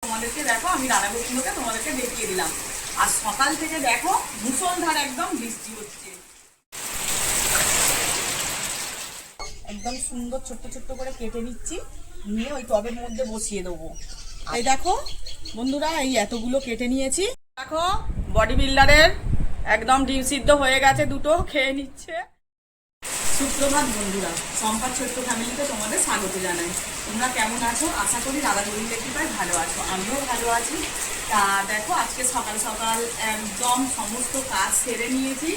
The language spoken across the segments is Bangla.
তোমাদেরকে দেখো আমি রান্নাগুলোকে তোমাদেরকে দেখিয়ে দিলাম। আর সকাল থেকে দেখো মুষলধার একদম বৃষ্টি হচ্ছে। একদম সুন্দর ছোট্ট ছোট্ট করে কেটে নিচ্ছি, নিয়ে ওই টবের মধ্যে বসিয়ে দেবো। এই দেখো বন্ধুরা, এই এতগুলো কেটে নিয়েছি। দেখো বডি বিল্ডারের একদম ডিম সিদ্ধ হয়ে গেছে, দুটো খেয়ে নিচ্ছে। সুপ্রভাত বন্ধুরা, সম্পাদ ছোট্ট ফ্যামিলিতে তোমাদের স্বাগত জানাই। তোমরা কেমন আছো? আশা করি দাদা গরিব কৃপায় ভালো আছো, আমিও ভালো আছি। তা দেখো আজকে সকাল সকাল একদম সমস্ত কাজ সেরে নিয়েছি,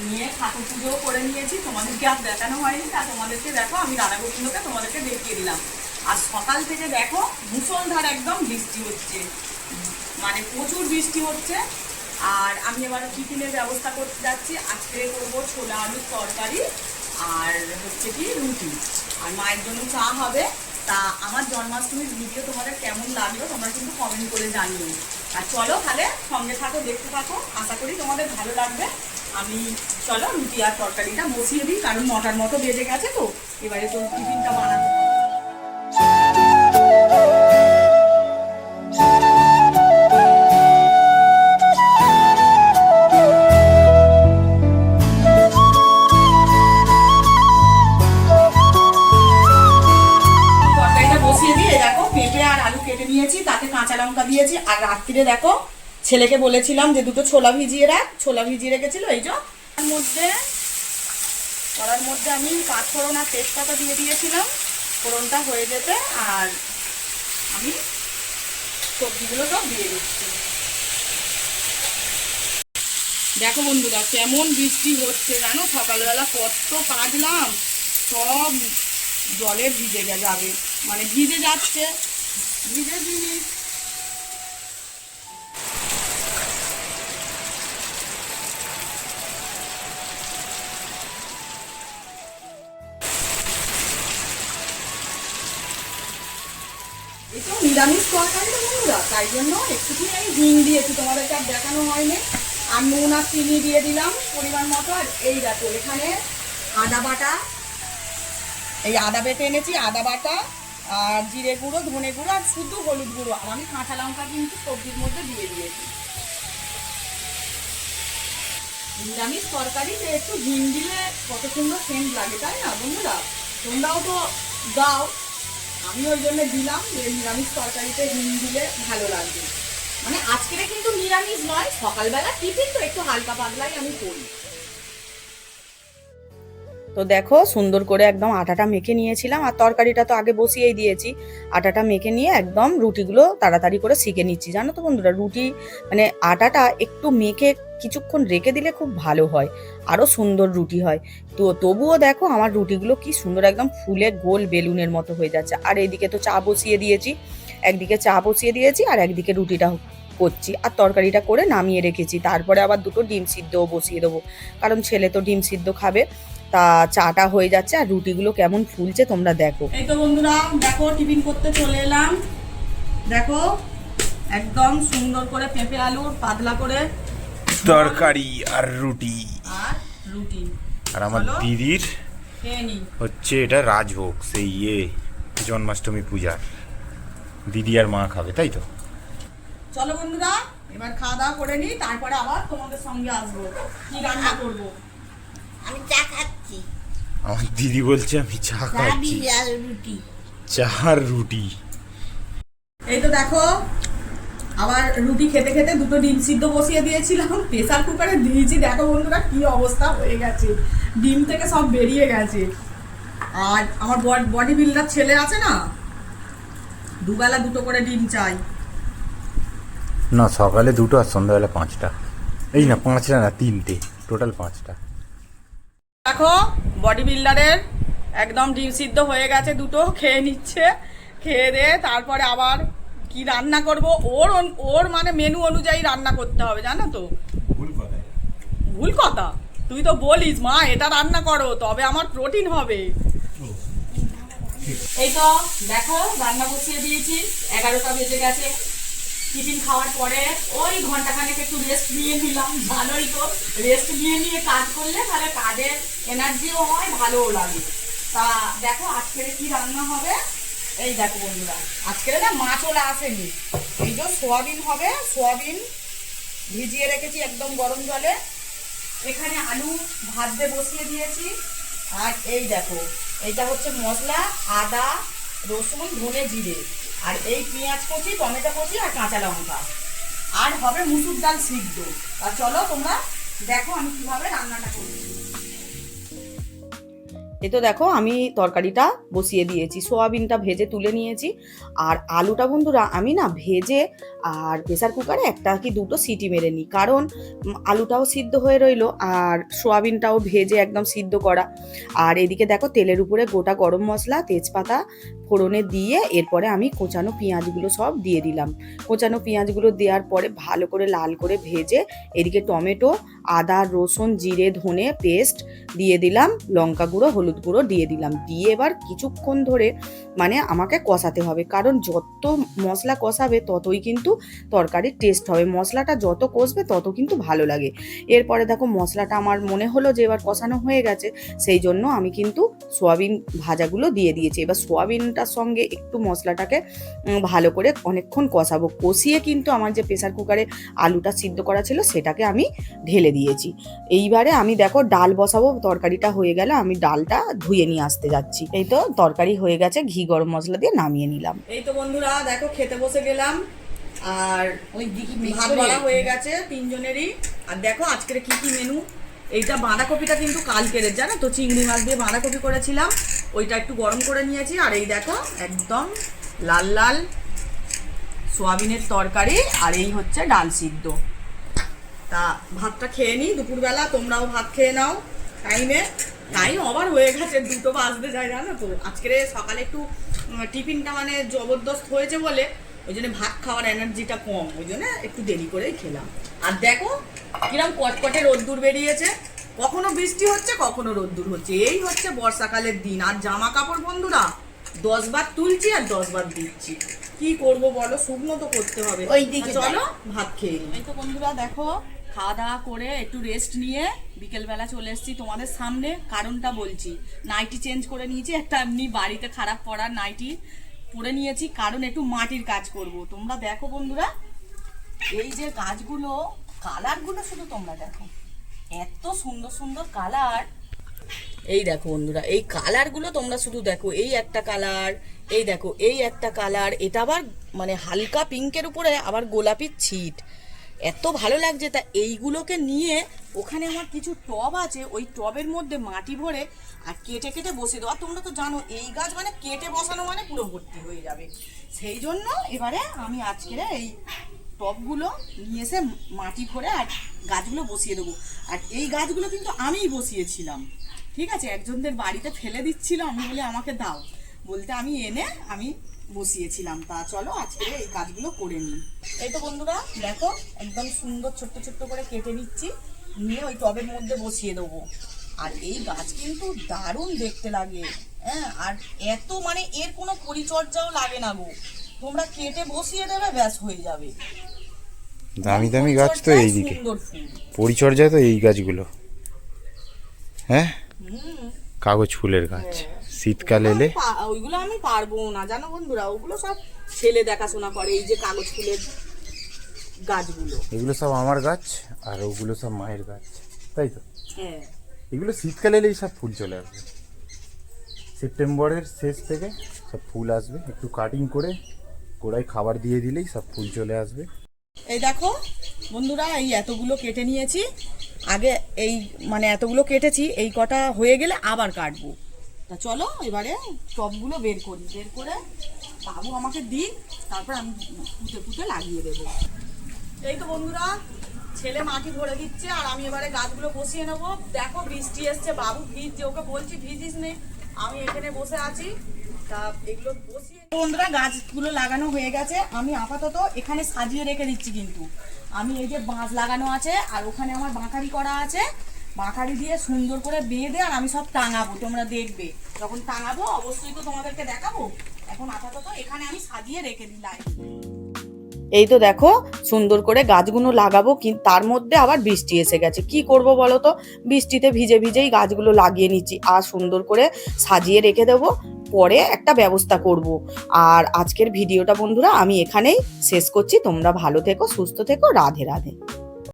নিয়ে ঠাকুর পুজোও করে নিয়েছি। তোমাদেরকে আর দেখানো হয়নি, তা তোমাদেরকে দেখো আমি রান্নাগুলোকে তোমাদেরকে দেখিয়ে দিলাম। আর সকাল থেকে দেখো মুষলধার একদম বৃষ্টি হচ্ছে, মানে প্রচুর বৃষ্টি হচ্ছে। আর আমি এবার টিফিনের ব্যবস্থা করতে যাচ্ছি। আজকে করবো ছোলা আলুর তরকারি আর হচ্ছে কি রুটি, আর মায়ের জন্য চা হবে। তা আমার জন্মাষ্টমীর ভিডিও তোমাদের কেমন লাগলো তোমরা কিন্তু কমেন্ট করে জানিও। আর চলো তাহলে সঙ্গে থাকো, দেখতে থাকো, আশা করি তোমাদের ভালো লাগবে। আমি চলো রুটি আর তরকারিটা বসিয়ে দিই, কারণ 9টার মতো বেজে গেছে, তো এবারে তো টিফিনটা বানাতে হবে। তাতে কাঁচা লঙ্কা দিয়েছি। আর রাত্রিরে দেখো ছেলেকে বলেছিলাম যে দুটো ছোলা ভিজিয়ে রাখ, ছোলা ভিজিয়ে রেখেছিল। এই যে কড়ার মধ্যে আমি পাঁচফোড়ন আর তেজপাতা দিয়ে দিয়েছিলাম ফোড়নটা হয়ে যেতে। আর আমি সবজিগুলো সব দিয়ে দিচ্ছি। দেখো বন্ধুরা কেমন বৃষ্টি হচ্ছে জানো, সকালবেলা কত কাটলাম সব জলে ভিজে যাবে, মানে ভিজে যাচ্ছে, ভিজে জিনিস। এটা নিরামিষ তরকারি বন্ধুরা, তাই জন্য একটুখানি আমি হিং দিয়েছি, তোমাদেরকে আর দেখানো হয়নি। আর নুন আর চিনি দিয়ে দিলাম পরিমাণ মতো। আর এই দেখো এখানে আদা বাটা, এই আদা বেটে এনেছি, আদা বাটা আর জিরে গুঁড়ো, ধনে গুঁড়ো আর শুধু হলুদ গুঁড়ো। আর আমি কাঁচা লঙ্কা কিন্তু সবজির মধ্যে দিয়ে দিয়েছি। নিরামিষ তরকারিতে একটু হিং দিলে কত সুন্দর সেন্ট লাগে, তাই না বন্ধুরা? তোমরাও তো দাও, আমি ওই জন্য দিলাম যে নিরামিষ তরকারিতে হিং দিলে ভালো লাগবে। মানে আজকের কিন্তু নিরামিষ নয়, সকালবেলা টিফিন তো একটু হালকা পাতলাই আমি করি। তো দেখো সুন্দর করে একদম আটাটা মেখে নিয়েছিলাম, আর তরকারিটা তো আগে বসিয়েই দিয়েছি। আটাটা মেখে নিয়ে একদম রুটিগুলো তাড়াতাড়ি করে সেঁকে নিচ্ছি। জানো তো বন্ধুরা, রুটি মানে আটাটা একটু মেখে কিছুক্ষণ রেখে দিলে খুব ভালো হয়, আরও সুন্দর রুটি হয়। তো তবুও দেখো আমার রুটিগুলো কি সুন্দর একদম ফুলে গোল বেলুনের মতো হয়ে যাচ্ছে। আর এইদিকে তো চা বসিয়ে দিয়েছি, একদিকে চা বসিয়ে দিয়েছি আর একদিকে রুটিটা করছি, আর তরকারিটা করে নামিয়ে রেখেছি। তারপরে আবার দুটো ডিম সিদ্ধও বসিয়ে দেবো, কারণ ছেলে তো ডিম সিদ্ধ খাবে। তা চাটা হয়ে যাচ্ছে আর রুটিগুলো কেমন ফুলছে তোমরা দেখো। এই তো বন্ধুরা দেখো টিফিন করতে চলে এলাম। দেখো একদম সুন্দর করে পেঁপে আলুর পাতলা করে তরকারি আর রুটি। আর আমার দিদির হচ্ছে এটা রাজভোগ, সেই জন্মাষ্টমী পূজার দিদি আর মা খাবে, তাই তো? চলো বন্ধুরা এবার খাওয়া দাওয়া করে নি, তারপরে আবার তোমাদের সঙ্গে আসবো, কি রান্না করবো। আমি চা খাচ্ছি। আমার দিদি বলছে আমি চা খাচ্ছি, চা আর রুটি। এই তো দেখো আবার রুটি খেতে খেতে দুটো ডিম সিদ্ধ বসিয়ে দিয়েছিলাম, প্রেসার কুকারে দিয়েছি। দেখো বন্ধুরা কি অবস্থা হয়ে গেছে, ডিম থেকে সব বেরিয়ে গেছে। আর আমার বডি বিল্ডার ছেলে আছে না, দুবেলা দুটো করে ডিম চাই। না সকালে দুটো আর সন্ধ্যাবেলা 5টা। এই না 5টা না 3টে, টোটাল 5টা। দেখো বডি বিল্ডারের একদম ডিম সিদ্ধ হয়ে গেছে, দুটো খেয়ে নিচ্ছে। খেয়ে দিয়ে তারপরে আবার কি রান্না করব, ওর মানে মেনু অনুযায়ী রান্না করতে হবে, জানো তো। ভুল কথা, তুই তো বলিস মা এটা রান্না করো তবে আমার প্রোটিন হবে। এই তো দেখো রান্না বসিয়ে দিয়েছি, 11টা বেজে গেছে। টিফিন খাওয়ার পরে ওই ঘন্টাখানেক একটু রেস্ট নিয়ে নিলাম। ভালোই তো, রেস্ট নিয়ে কাজ করলে তাহলে কাজের এনার্জিও হয়, ভালোও লাগে। তা দেখো আজকের কি রান্না হবে। এই দেখো বন্ধুরা, আজকে না মাছ ওলা আসেনি। এই যে সোয়াবিন হবে, সোয়াবিন ভিজিয়ে রেখেছি একদম গরম জলে। এখানে আলু ভাত দিয়ে বসিয়ে দিয়েছি। আর এই দেখো, এইটা হচ্ছে মশলা, আদা রসুন ধনে জিরে, আর এই পেঁয়াজ কচি, টমেটো কচি আর কাঁচা লঙ্কা। আর হবে মুসুর ডাল সিদ্ধ। আর চলো তোমরা দেখো আমি কিভাবে রান্নাটা করি। এই তো দেখো আমি তরকারিটা বসিয়ে দিয়েছি, সোয়াবিনটা ভেজে তুলে নিয়েছি। আর আলুটা বন্ধুরা আমি না ভেজে আর প্রেসার কুকারে একটা কি দুটো সিটি মেরে নিই, কারণ আলুটাও সিদ্ধ হয়ে রইলো আর সোয়াবিনটাও ভেজে একদম সিদ্ধ করা। আর এদিকে দেখো তেলের উপরে গোটা গরম মশলা তেজপাতা ফোড়নে দিয়ে এরপরে আমি কোচানো পেঁয়াজগুলো সব দিয়ে দিলাম। কোচানো পেঁয়াজগুলো দেওয়ার পরে ভালো করে লাল করে ভেজে এদিকে টমেটো আদা রসুন জিরে ধনে পেস্ট দিয়ে দিলাম, লঙ্কা গুঁড়ো হলুদ গুঁড়ো দিয়ে দিলাম। দিয়ে এবার কিছুক্ষণ ধরে মানে আমাকে কষাতে হবে, কারণ যত মশলা কষাবে ততই কিন্তু তরকারির টেস্ট হবে। মশলাটা যত কষবে তত কিন্তু ভালো লাগে। এরপরে দেখো মশলাটা আমার মনে হলো যে এবার কষানো হয়ে গেছে, সেই জন্য আমি কিন্তু সোয়াবিন ভাজাগুলো দিয়ে দিয়েছি। এবার সোয়াবিনটার সঙ্গে একটু মশলাটাকে ভালো করে অনেকক্ষণ কষাবো। কষিয়ে কিন্তু আমার যে প্রেসার কুকারে আলুটা সিদ্ধ করা ছিল সেটাকে আমি ঢেলে দিয়েছি। এইবারে আমি দেখো ডাল বসাবো, তরকারিটা হয়ে গেলে আমি ডালটা ধুয়ে নিয়ে আসতে যাচ্ছি। এই তো তরকারি হয়ে গেছে, ঘি গরম মশলা দিয়ে নামিয়ে নিলাম। এই তো বন্ধুরা দেখো খেতে বসে গেলাম, আর ওই ভাত বলা হয়ে গেছে তিনজনেরই। আর দেখো আজকের কি কি মেনু। এইটা বাঁধাকপিটা কিন্তু কালকের, জানো তো, চিংড়ি মাছ দিয়ে বাঁধাকপি করেছিলাম, ওইটা একটু গরম করে নিয়েছি। আর এই দেখো একদম লাল লাল সোয়াবিনের তরকারি, আর এই হচ্ছে ডাল সিদ্ধ। তা ভাতটা খেয়ে নিই দুপুরবেলা, তোমরাও ভাত খেয়ে নাও টাইমে। টাইম আবার হয়ে গেছে, 2টো বাজতে যায়, জানো তো। আজকের সকালে একটু টিফিনটা মানে জবরদস্ত হয়েছে বলে ওই জন্য ভাত খাওয়ার এনার্জিটা কম, ওই জন্য একটু দেরি করেই খেলাম। আর দেখো কিরম কটকটে রোদ্দুর বেরিয়েছে, কখনো বৃষ্টি হচ্ছে কখনো রোদ্দুর হচ্ছে। এই হচ্ছে বর্ষাকালের দিন। আর জামা কাপড় বন্ধুরা 10 বার তুলছি আর 10 বার দিচ্ছি, কি করব বলো, শুকনো তো করতে হবে। চলো ভাত খেয়ে নিই। এই তো বন্ধুরা দেখো খাওয়া দাওয়া করে একটু রেস্ট নিয়ে বিকেলবেলা চলে এসেছি তোমাদের সামনে। কারণটা বলছি, নাইটি চেঞ্জ করে নিয়েছি, একটা এমনি বাড়িতে খারাপ পড়া নাইটি পরে নিয়েছি, কারণ একটু মাটির কাজ করব। তোমরা দেখো বন্ধুরা, এই যে গাছগুলো কালারগুলো শুধু তোমরা দেখো, এত সুন্দর সুন্দর কালার। এই দেখো বন্ধুরা, এই কালারগুলো তোমরা শুধু দেখো, এই একটা কালার, এই দেখো এই একটা কালার, এটা আবার মানে হালকা পিঙ্কের উপরে আবার গোলাপির ছিট, এত ভালো লাগছে। তা এইগুলোকে নিয়ে ওখানে আমার কিছু টব আছে, ওই টবের মধ্যে মাটি ভরে আর কেটে কেটে বসে দেওয়া। তোমরা তো জানো এই গাছ মানে কেটে বসানো মানে পুরো ভর্তি হয়ে যাবে। সেই জন্য এবারে আমি আজকে এই টবগুলো নিয়ে এসে মাটি ভরে আর গাছগুলো বসিয়ে দেবো। আর এই গাছগুলো কিন্তু আমিই বসিয়েছিলাম, ঠিক আছে। একজনদের বাড়িতে ফেলে দিচ্ছিল, আমি বলে আমাকে দাও, বলতে আমি এনে আমি বসিয়েছিলাম। তা চলো আজকে এই কাজগুলো করে নিই। এই তো বন্ধুরা দেখো একদম সুন্দর ছোট্ট ছোট্ট করে কেটে নিচ্ছি, নিয়ে ওই টবের মধ্যে বসিয়ে দেবো। আর এই গাছ কিন্তু দারুণ দেখতে লাগে, হ্যাঁ। আর এত মানে এর কোনো পরিচর্যাও লাগে না গো, তোমরা কেটে বসিয়ে দেবে ব্যাস হয়ে যাবে। দামি দামি গাছ তো এইদিকে, পরিচর্যা তো এই গাছগুলো, হ্যাঁ কাগজ ফুলের গাছ। শীতকাল এলে ওইগুলো আমি পারবো না জানো বন্ধুরা, ওগুলো সব ছেলে দেখাশোনা করে। এই যে কাগজ ফুলের গাছগুলো, এগুলো সব আমার গাছ আর ওগুলো সব মায়ের গাছ, তাই তো। হ্যাঁ এগুলো শীতকালে এলেই সব ফুল চলে আসবে, সেপ্টেম্বরের শেষ থেকে সব ফুল আসবে। একটু কাটিং করে গোড়ায় খাবার দিয়ে দিলেই সব ফুল চলে আসবে। এই দেখো বন্ধুরা, এই এতগুলো কেটে নিয়েছি আগে, এই মানে এতগুলো কেটেছি, এই কটা হয়ে গেলে আবার কাটবো। তা চলো এবারে টবগুলো বের করি, বের করে বাবু আমাকে দিই, তারপর আমি পুঁতে পুঁতে লাগিয়ে দেবো। এই তো বন্ধুরা ছেলে মাটি ভরে দিচ্ছে আর আমি এবারে গাছগুলো বসিয়ে নেবো। দেখো বৃষ্টি এসছে, বাবু ভিজছে, ওকে বলছি ভিজিস নে, আমি এখানে বসে আছি। তা এগুলো বসিয়ে বন্ধুরা গাছগুলো লাগানো হয়ে গেছে, আমি আপাতত এখানে সাজিয়ে রেখে দিচ্ছি। কিন্তু আমি এই যে বাঁশ লাগানো আছে আর ওখানে আমার বাঁকারি করা আছে, বাঁকারি দিয়ে সুন্দর করে বেঁধে আর আমি সব টাঙাবো, তোমরা দেখবে যখন টাঙাবো অবশ্যই তো তোমাদেরকে দেখাবো। এখন আপাতত এখানে আমি সাজিয়ে রেখে দিলাম। এই তো দেখো সুন্দর করে গাছগুলো লাগাবো, কিন্তু তার মধ্যে আবার বৃষ্টি এসে গেছে, কি করব বলো তো। বৃষ্টিতে ভিজে ভিজেই গাছগুলো লাগিয়ে নিচ্ছি আর সুন্দর করে সাজিয়ে রেখে দেবো। পরে একটা ব্যবস্থা করব। আর আজকের ভিডিওটা বন্ধুরা আমি এখানেই শেষ করছি। তোমরা ভালো থেকো, সুস্থ থেকো, রাধে রাধে।